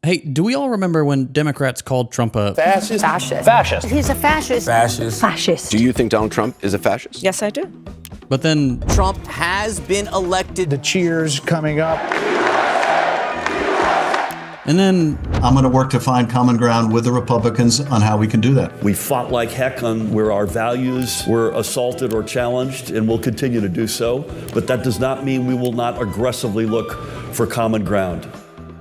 Hey, do we all remember when Democrats called Trump a fascist? Fascist. He's a fascist. Fascist. Fascist. Do you think Donald Trump is a fascist? Yes, I do. But then Trump has been elected. The cheers coming up. and then I'm going to work to find common ground with the Republicans on how we can do that. We fought like heck on where our values were assaulted or challenged, and we'll continue to do so. But that does not mean we will not aggressively look for common ground.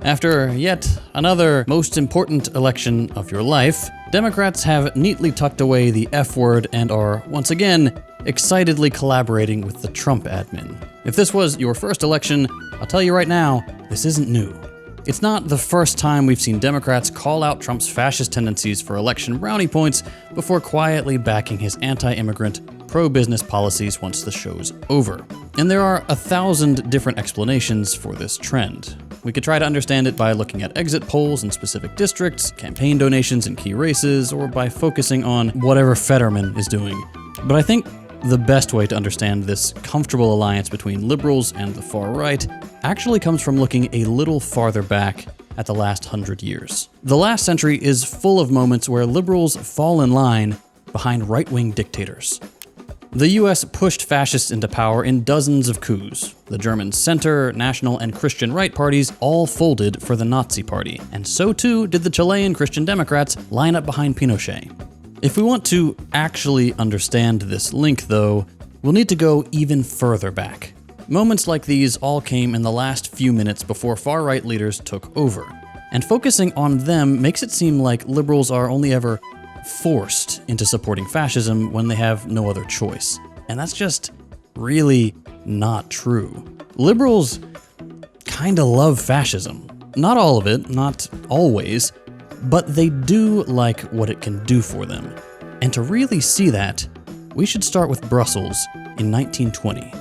after yet another most important election of your life, Democrats have neatly tucked away the F word and are, once again, excitedly collaborating with the Trump admin. If this was your first election, I'll tell you right now, this isn't new. It's not the first time we've seen Democrats call out Trump's fascist tendencies for election brownie points before quietly backing his anti-immigrant, pro-business policies once the show's over. And there are 1,000 different explanations for this trend. We could try to understand it by looking at exit polls in specific districts, campaign donations in key races, or by focusing on whatever Fetterman is doing. But I think the best way to understand this comfortable alliance between liberals and the far right actually comes from looking a little farther back at the last 100 years. The last century is full of moments where liberals fall in line behind right-wing dictators. The US pushed fascists into power in dozens of coups. The German center, national, and Christian right parties all folded for the Nazi Party, and so too did the Chilean Christian Democrats line up behind Pinochet. If we want to actually understand this link, though, we'll need to go even further back. Moments like these all came in the last few minutes before far-right leaders took over, and focusing on them makes it seem like liberals are only ever forced into supporting fascism when they have no other choice. And that's just really not true. Liberals kinda love fascism. Not all of it, not always, but they do like what it can do for them. And to really see that, we should start with Brussels in 1920.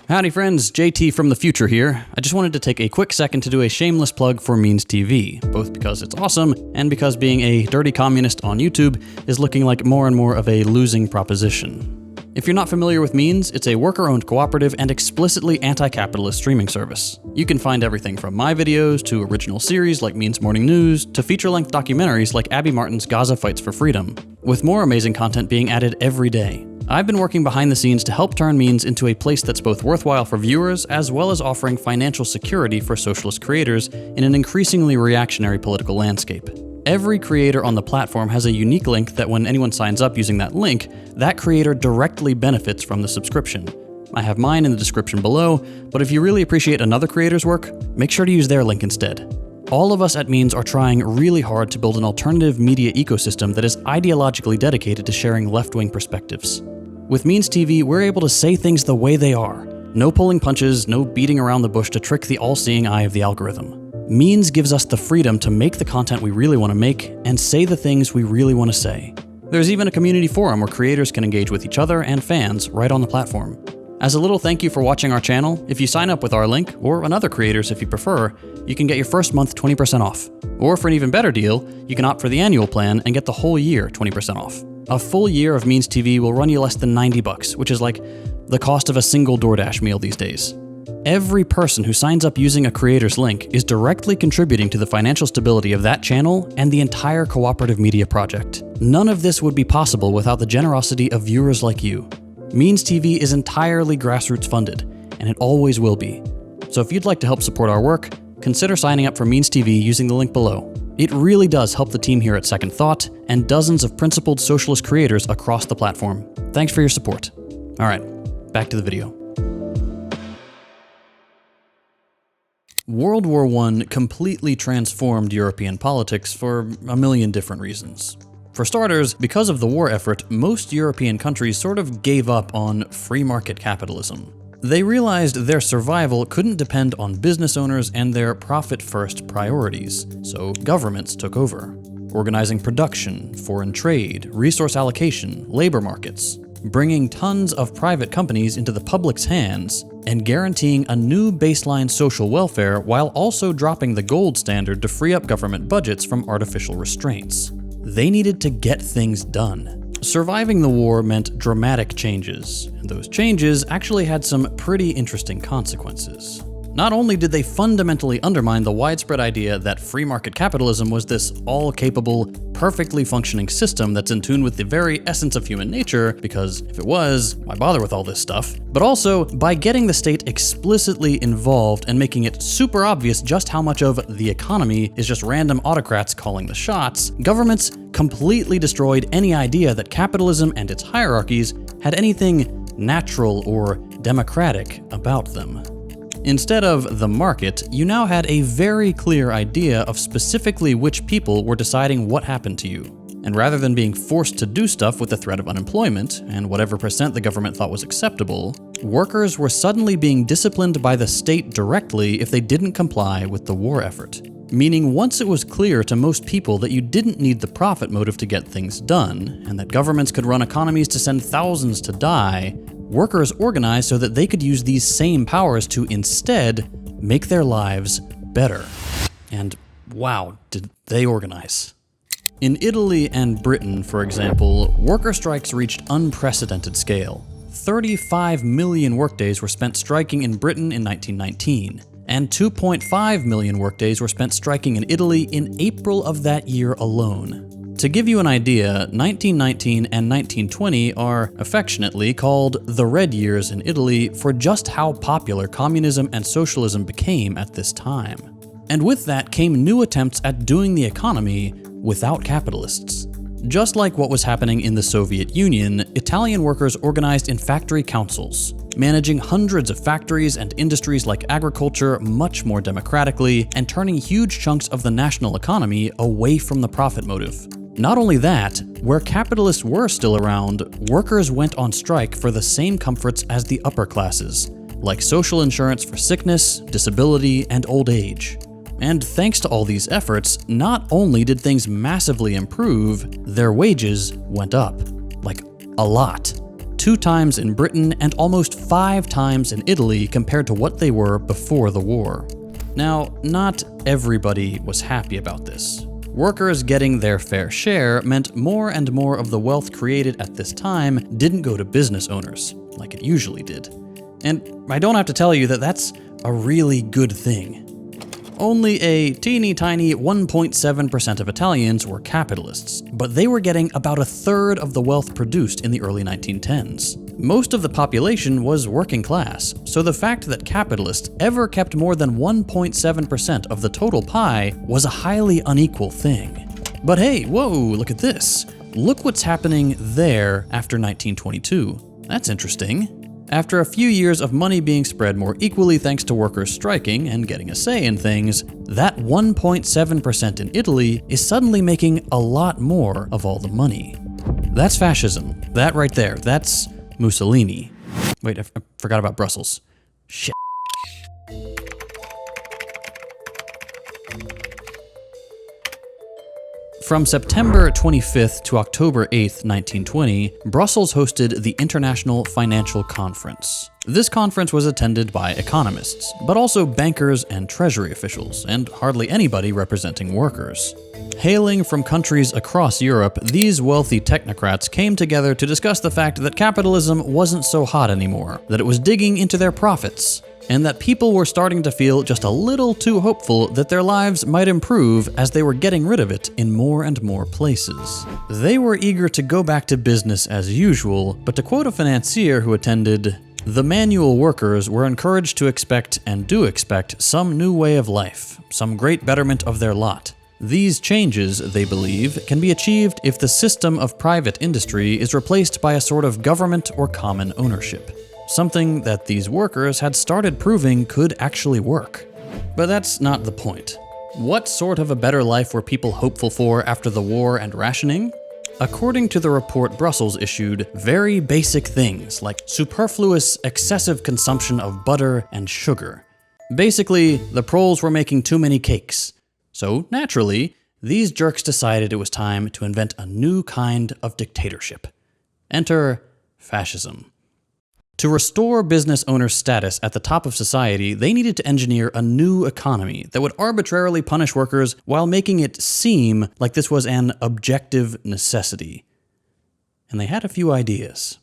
Howdy friends, JT from the future here. I just wanted to take a quick second to do a shameless plug for Means TV, both because it's awesome and because being a dirty communist on YouTube is looking like more and more of a losing proposition. If you're not familiar with Means, it's a worker-owned cooperative and explicitly anti-capitalist streaming service. You can find everything from my videos to original series like Means Morning News to feature-length documentaries like Abby Martin's Gaza Fights for Freedom, with more amazing content being added every day. I've been working behind the scenes to help turn Means into a place that's both worthwhile for viewers as well as offering financial security for socialist creators in an increasingly reactionary political landscape. Every creator on the platform has a unique link that when anyone signs up using that link, that creator directly benefits from the subscription. I have mine in the description below, but if you really appreciate another creator's work, make sure to use their link instead. All of us at Means are trying really hard to build an alternative media ecosystem that is ideologically dedicated to sharing left-wing perspectives. With Means TV, we're able to say things the way they are. No pulling punches, no beating around the bush to trick the all-seeing eye of the algorithm. Means gives us the freedom to make the content we really want to make and say the things we really want to say. There's even a community forum where creators can engage with each other and fans right on the platform. As a little thank you for watching our channel, if you sign up with our link, or another creator's if you prefer, you can get your first month 20% off. Or for an even better deal, you can opt for the annual plan and get the whole year 20% off. A full year of Means TV will run you less than $90, which is like the cost of a single DoorDash meal these days. Every person who signs up using a creator's link is directly contributing to the financial stability of that channel and the entire cooperative media project. None of this would be possible without the generosity of viewers like you. Means TV is entirely grassroots funded, and it always will be. So if you'd like to help support our work, consider signing up for Means TV using the link below. It really does help the team here at Second Thought and dozens of principled socialist creators across the platform. Thanks for your support. All right, back to the video. World War I completely transformed European politics for a million different reasons. For starters, because of the war effort, most European countries sort of gave up on free market capitalism. They realized their survival couldn't depend on business owners and their profit-first priorities, so governments took over, organizing production, foreign trade, resource allocation, labor markets, bringing tons of private companies into the public's hands, and guaranteeing a new baseline social welfare while also dropping the gold standard to free up government budgets from artificial restraints. They needed to get things done. Surviving the war meant dramatic changes, and those changes actually had some pretty interesting consequences. Not only did they fundamentally undermine the widespread idea that free market capitalism was this all-capable, perfectly functioning system that's in tune with the very essence of human nature, because if it was, why bother with all this stuff? But also, by getting the state explicitly involved and making it super obvious just how much of the economy is just random autocrats calling the shots, governments completely destroyed any idea that capitalism and its hierarchies had anything natural or democratic about them. Instead of the market, you now had a very clear idea of specifically which people were deciding what happened to you. And rather than being forced to do stuff with the threat of unemployment, and whatever percent the government thought was acceptable, workers were suddenly being disciplined by the state directly if they didn't comply with the war effort. Meaning once it was clear to most people that you didn't need the profit motive to get things done, and that governments could run economies to send thousands to die, workers organized so that they could use these same powers to instead make their lives better. And wow, did they organize. In Italy and Britain, for example, worker strikes reached unprecedented scale. 35 million workdays were spent striking in Britain in 1919, and 2.5 million workdays were spent striking in Italy in April of that year alone. To give you an idea, 1919 and 1920 are affectionately called the Red Years in Italy for just how popular communism and socialism became at this time. And with that came new attempts at doing the economy without capitalists. Just like what was happening in the Soviet Union, Italian workers organized in factory councils, managing hundreds of factories and industries like agriculture much more democratically, and turning huge chunks of the national economy away from the profit motive. Not only that, where capitalists were still around, workers went on strike for the same comforts as the upper classes, like social insurance for sickness, disability, and old age. And thanks to all these efforts, not only did things massively improve, their wages went up. Like, a lot. 2 times in Britain and almost 5 times in Italy compared to what they were before the war. Now, not everybody was happy about this. Workers getting their fair share meant more and more of the wealth created at this time didn't go to business owners, like it usually did. And I don't have to tell you that that's a really good thing. Only a teeny tiny 1.7% of Italians were capitalists, but they were getting about 1/3 of the wealth produced in the early 1910s. Most of the population was working class, so the fact that capitalists ever kept more than 1.7% of the total pie was a highly unequal thing. But hey, whoa, look at this. Look what's happening there after 1922. That's interesting. After a few years of money being spread more equally thanks to workers striking and getting a say in things, that 1.7% in Italy is suddenly making a lot more of all the money. That's fascism. That right there, that's Mussolini. Wait, I forgot about Brussels. Shit. From September 25th to October 8th, 1920, Brussels hosted the International Financial Conference. This conference was attended by economists, but also bankers and treasury officials, and hardly anybody representing workers. Hailing from countries across Europe, these wealthy technocrats came together to discuss the fact that capitalism wasn't so hot anymore, that it was digging into their profits, and that people were starting to feel just a little too hopeful that their lives might improve as they were getting rid of it in more and more places. They were eager to go back to business as usual, but to quote a financier who attended, "The manual workers were encouraged to expect and do expect some new way of life, some great betterment of their lot. These changes, they believe, can be achieved if the system of private industry is replaced by a sort of government or common ownership. Something that these workers had started proving could actually work." But that's not the point. What sort of a better life were people hopeful for after the war and rationing? According to the report Brussels issued, very basic things like superfluous, excessive consumption of butter and sugar. Basically, the proles were making too many cakes. So naturally, these jerks decided it was time to invent a new kind of dictatorship. Enter fascism. To restore business owners' status at the top of society, they needed to engineer a new economy that would arbitrarily punish workers while making it seem like this was an objective necessity. And they had a few ideas.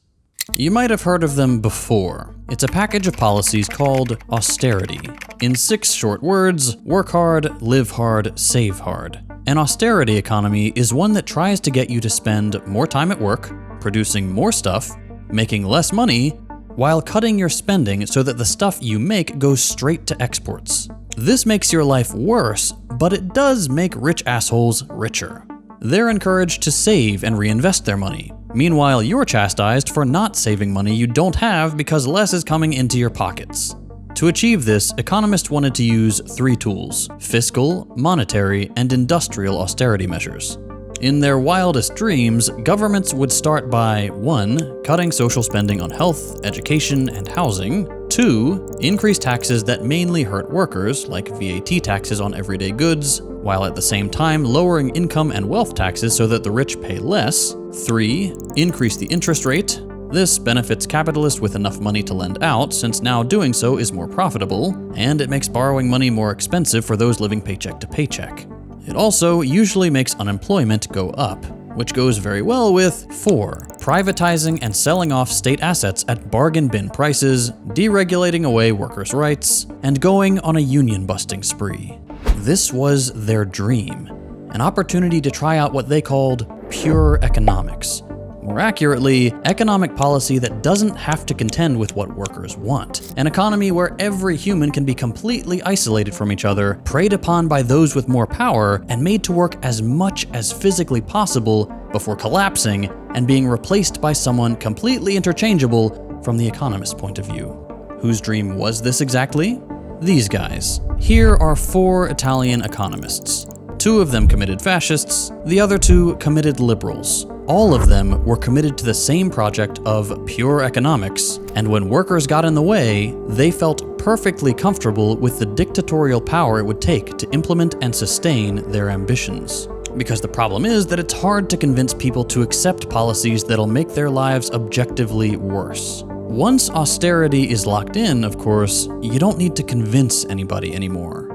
You might have heard of them before. It's a package of policies called austerity. In 6 short words, work hard, live hard, save hard. An austerity economy is one that tries to get you to spend more time at work, producing more stuff, making less money, while cutting your spending so that the stuff you make goes straight to exports. This makes your life worse, but it does make rich assholes richer. They're encouraged to save and reinvest their money. Meanwhile, you're chastised for not saving money you don't have because less is coming into your pockets. To achieve this, economists wanted to use 3 tools: fiscal, monetary, and industrial austerity measures. In their wildest dreams, governments would start by 1. Cutting social spending on health, education, and housing. 2. Increase taxes that mainly hurt workers, like VAT taxes on everyday goods, while at the same time lowering income and wealth taxes so that the rich pay less. 3. Increase the interest rate. This benefits capitalists with enough money to lend out, since now doing so is more profitable, and it makes borrowing money more expensive for those living paycheck to paycheck. It also usually makes unemployment go up, which goes very well with 4. Privatizing and selling off state assets at bargain bin prices, deregulating away workers' rights, and going on a union-busting spree. This was their dream, an opportunity to try out what they called pure economics. More accurately, economic policy that doesn't have to contend with what workers want. An economy where every human can be completely isolated from each other, preyed upon by those with more power, and made to work as much as physically possible before collapsing and being replaced by someone completely interchangeable from the economist's point of view. Whose dream was this exactly? These guys. Here are 4 Italian economists. 2 of them committed fascists, the other 2 committed liberals. All of them were committed to the same project of pure economics, and when workers got in the way, they felt perfectly comfortable with the dictatorial power it would take to implement and sustain their ambitions. Because the problem is that it's hard to convince people to accept policies that'll make their lives objectively worse. Once austerity is locked in, of course, you don't need to convince anybody anymore.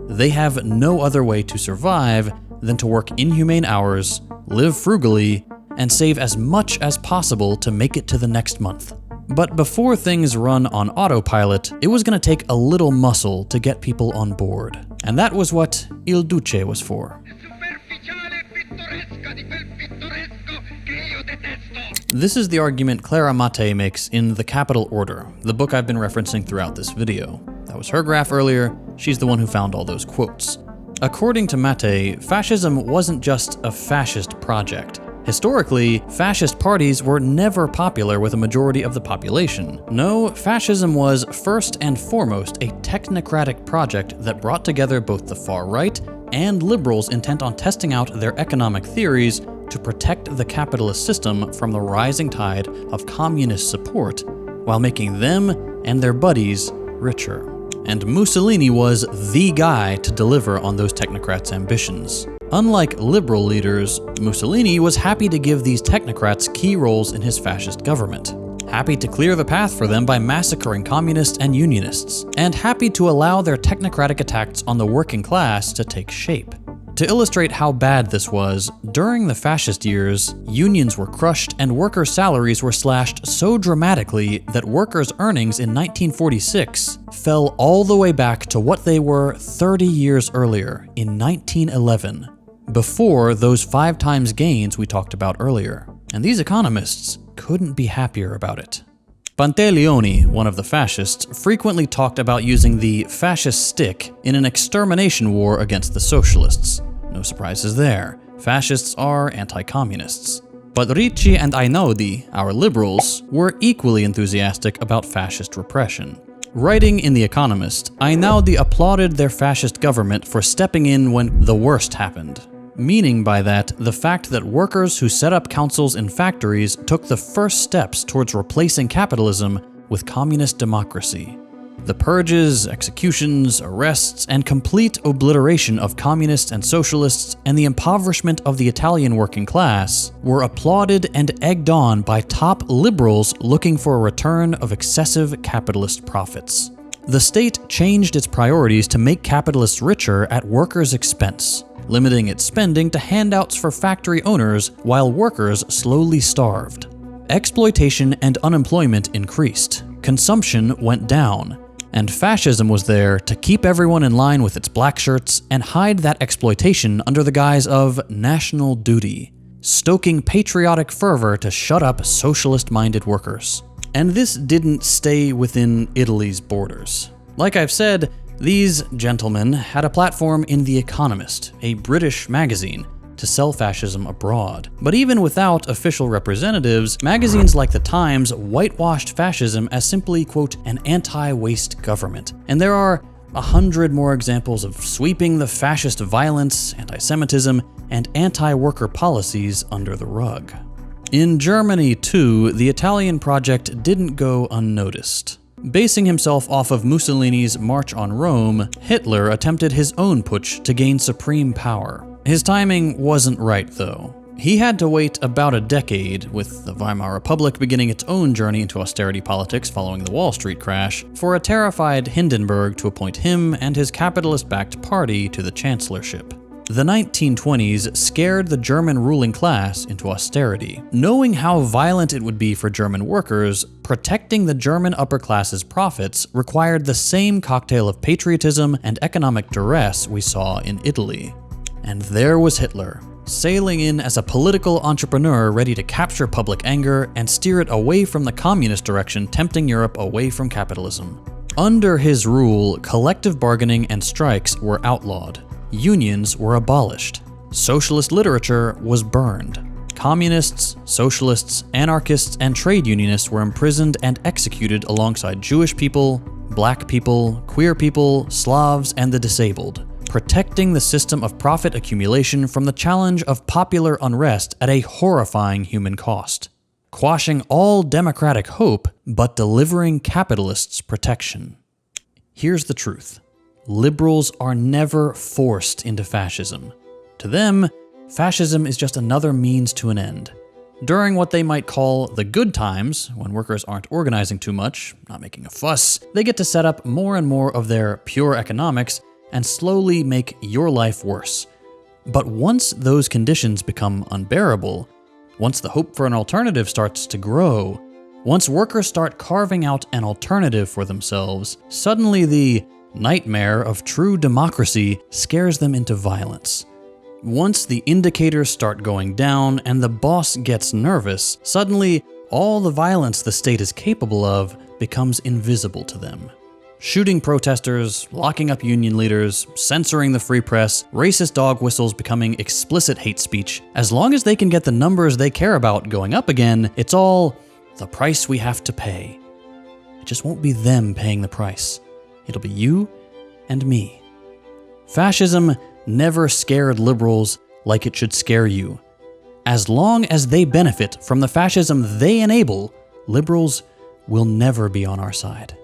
They have no other way to survive than to work inhumane hours, live frugally, and save as much as possible to make it to the next month. But before things run on autopilot, it was going to take a little muscle to get people on board. And that was what Il Duce was for. This is the argument Clara Mattei makes in The Capital Order, the book I've been referencing throughout this video. That was her graph earlier. She's the one who found all those quotes. According to Mattei, fascism wasn't just a fascist project. Historically, fascist parties were never popular with a majority of the population. No, fascism was first and foremost a technocratic project that brought together both the far right and liberals intent on testing out their economic theories to protect the capitalist system from the rising tide of communist support, while making them and their buddies richer. And Mussolini was the guy to deliver on those technocrats' ambitions. Unlike liberal leaders, Mussolini was happy to give these technocrats key roles in his fascist government. Happy to clear the path for them by massacring communists and unionists, and happy to allow their technocratic attacks on the working class to take shape. To illustrate how bad this was, during the fascist years, unions were crushed and workers' salaries were slashed so dramatically that workers' earnings in 1946 fell all the way back to what they were 30 years earlier, in 1911, before those 5 times gains we talked about earlier. And these economists couldn't be happier about it. Pantaleone, one of the fascists, frequently talked about using the fascist stick in an extermination war against the socialists. No surprises there. Fascists are anti-communists. But Ricci and Einaudi, our liberals, were equally enthusiastic about fascist repression. Writing in The Economist, Einaudi applauded their fascist government for stepping in when the worst happened. Meaning by that, the fact that workers who set up councils in factories took the first steps towards replacing capitalism with communist democracy. The purges, executions, arrests, and complete obliteration of communists and socialists and the impoverishment of the Italian working class were applauded and egged on by top liberals looking for a return of excessive capitalist profits. The state changed its priorities to make capitalists richer at workers' expense, limiting its spending to handouts for factory owners while workers slowly starved. Exploitation and unemployment increased, consumption went down, and fascism was there to keep everyone in line with its black shirts and hide that exploitation under the guise of national duty, stoking patriotic fervor to shut up socialist-minded workers. And this didn't stay within Italy's borders. Like I've said, these gentlemen had a platform in The Economist, a British magazine, to sell fascism abroad. But even without official representatives, magazines like The Times whitewashed fascism as simply, quote, an anti-waste government. And there are 100 more examples of sweeping the fascist violence, anti-Semitism, and anti-worker policies under the rug. In Germany, too, the Italian project didn't go unnoticed. Basing himself off of Mussolini's March on Rome, Hitler attempted his own putsch to gain supreme power. His timing wasn't right, though. He had to wait about a decade, with the Weimar Republic beginning its own journey into austerity politics following the Wall Street crash, for a terrified Hindenburg to appoint him and his capitalist-backed party to the chancellorship. The 1920s scared the German ruling class into austerity. Knowing how violent it would be for German workers, protecting the German upper class's profits required the same cocktail of patriotism and economic duress we saw in Italy. And there was Hitler, sailing in as a political entrepreneur ready to capture public anger and steer it away from the communist direction, tempting Europe away from capitalism. Under his rule, collective bargaining and strikes were outlawed. Unions were abolished. Socialist literature was burned. Communists, socialists, anarchists, and trade unionists were imprisoned and executed alongside Jewish people, black people, queer people, Slavs, and the disabled, protecting the system of profit accumulation from the challenge of popular unrest at a horrifying human cost, quashing all democratic hope but delivering capitalists protection. Here's the truth. Liberals are never forced into fascism. To them, fascism is just another means to an end. During what they might call the good times, when workers aren't organizing too much, not making a fuss, they get to set up more and more of their pure economics and slowly make your life worse. But once those conditions become unbearable, once the hope for an alternative starts to grow, once workers start carving out an alternative for themselves, suddenly the nightmare of true democracy scares them into violence. Once the indicators start going down and the boss gets nervous, suddenly all the violence the state is capable of becomes invisible to them. Shooting protesters, locking up union leaders, censoring the free press, racist dog whistles becoming explicit hate speech. As long as they can get the numbers they care about going up again, it's all the price we have to pay. It just won't be them paying the price. It'll be you and me. Fascism never scared liberals like it should scare you. As long as they benefit from the fascism they enable, liberals will never be on our side.